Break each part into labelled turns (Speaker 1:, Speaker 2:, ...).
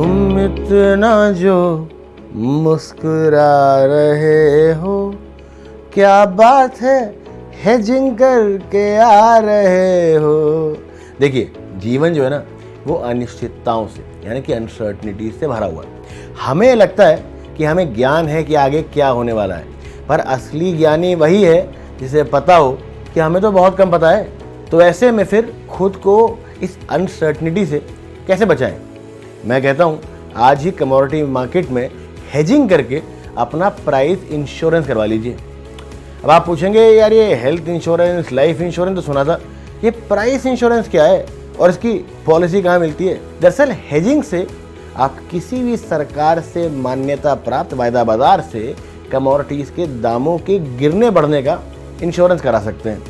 Speaker 1: तुम इतना जो मुस्कुरा रहे हो, क्या बात है हेजिंग करके आ रहे हो। देखिए, जीवन जो है ना वो अनिश्चितताओं से यानी कि अनसर्टनिटी से भरा हुआ है। हमें लगता है कि हमें ज्ञान है कि आगे क्या होने वाला है, पर असली ज्ञानी वही है जिसे पता हो कि हमें तो बहुत कम पता है। तो ऐसे में फिर खुद को इस अनसर्टनिटी से कैसे बचाएं? मैं कहता हूँ आज ही कमोडिटी मार्केट में हेजिंग करके अपना प्राइस इंश्योरेंस करवा लीजिए। अब आप पूछेंगे यार ये हेल्थ इंश्योरेंस, लाइफ इंश्योरेंस तो सुना था, ये प्राइस इंश्योरेंस क्या है और इसकी पॉलिसी कहाँ मिलती है? दरअसल हेजिंग से आप किसी भी सरकार से मान्यता प्राप्त वायदा बाजार से कमोडिटीज के दामों के गिरने बढ़ने का इंश्योरेंस करा सकते हैं।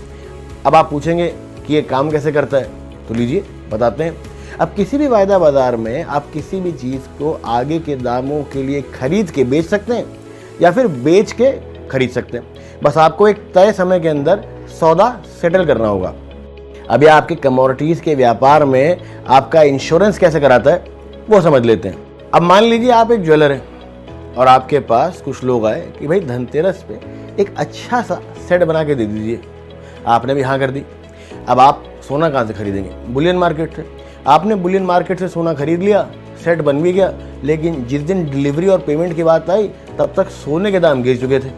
Speaker 1: अब आप पूछेंगे कि ये काम कैसे करता है, तो लीजिए बताते हैं। अब किसी भी वायदा बाजार में आप किसी भी चीज़ को आगे के दामों के लिए खरीद के बेच सकते हैं या फिर बेच के खरीद सकते हैं। बस आपको एक तय समय के अंदर सौदा सेटल करना होगा। अभी आपके कमोडिटीज़ के व्यापार में आपका इंश्योरेंस कैसे कराता है वो समझ लेते हैं। अब मान लीजिए आप एक ज्वेलर हैं और आपके पास कुछ लोग आए कि भाई धनतेरस पे एक अच्छा सा सेट बना के दे दीजिए। आपने भी हाँ कर दी। अब आप सोना कहाँ से खरीदेंगे? बुलियन मार्केट से। आपने बुलियन मार्केट से सोना खरीद लिया, सेट बन भी गया, लेकिन जिस दिन डिलीवरी और पेमेंट की बात आई तब तक सोने के दाम गिर चुके थे।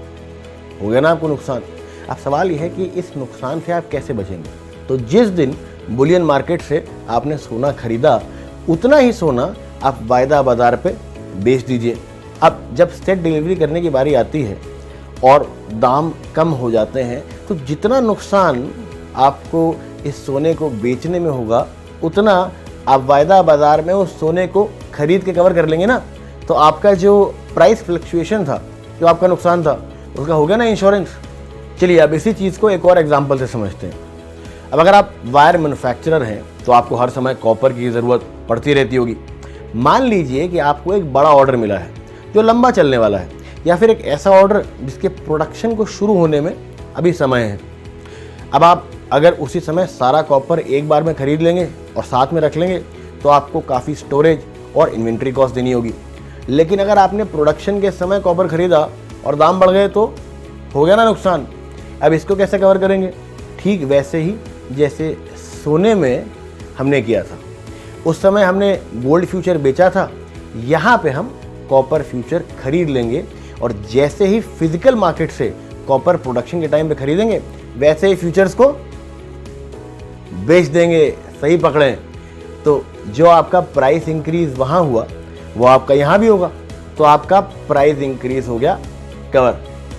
Speaker 1: हो गया ना आपको नुकसान। अब सवाल यह है कि इस नुकसान से आप कैसे बचेंगे? तो जिस दिन बुलियन मार्केट से आपने सोना खरीदा उतना ही सोना आप वायदा बाजार पे बेच दीजिए। अब जब सेट डिलीवरी करने की बारी आती है और दाम कम हो जाते हैं तो जितना नुकसान आपको इस सोने को बेचने में होगा उतना आप वायदा बाजार में उस सोने को खरीद के कवर कर लेंगे ना। तो आपका जो प्राइस फ्लक्चुएशन था, जो आपका नुकसान था, उसका हो गया ना इंश्योरेंस। चलिए अब इसी चीज़ को एक और एग्जांपल से समझते हैं। अब अगर आप वायर मैन्युफैक्चरर हैं तो आपको हर समय कॉपर की ज़रूरत पड़ती रहती होगी। मान लीजिए कि आपको एक बड़ा ऑर्डर मिला है जो लंबा चलने वाला है, या फिर एक ऐसा ऑर्डर जिसके प्रोडक्शन को शुरू होने में अभी समय है। अब आप अगर उसी समय सारा कॉपर एक बार में खरीद लेंगे और साथ में रख लेंगे तो आपको काफ़ी स्टोरेज और इन्वेंट्री कॉस्ट देनी होगी। लेकिन अगर आपने प्रोडक्शन के समय कॉपर खरीदा और दाम बढ़ गए तो हो गया ना नुकसान। अब इसको कैसे कवर करेंगे? ठीक वैसे ही जैसे सोने में हमने किया था। उस समय हमने गोल्ड फ्यूचर बेचा था, यहाँ पे हम कॉपर फ्यूचर खरीद लेंगे और जैसे ही फिजिकल मार्केट से कॉपर प्रोडक्शन के टाइम पे खरीदेंगे वैसे ही फ्यूचर्स को बेच देंगे। सही पकड़ें। तो जो आपका प्राइस इंक्रीज वहाँ हुआ वो आपका यहाँ भी होगा, तो आपका प्राइस इंक्रीज हो गया कवर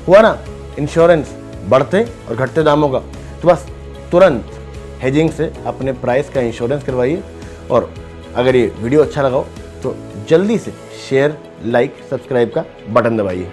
Speaker 1: हुआ ना। इंश्योरेंस बढ़ते और घटते दामों का। तो बस तुरंत हेजिंग से अपने प्राइस का इंश्योरेंस करवाइए। और अगर ये वीडियो अच्छा लगा हो तो जल्दी से शेयर, लाइक, सब्सक्राइब का बटन दबाइए।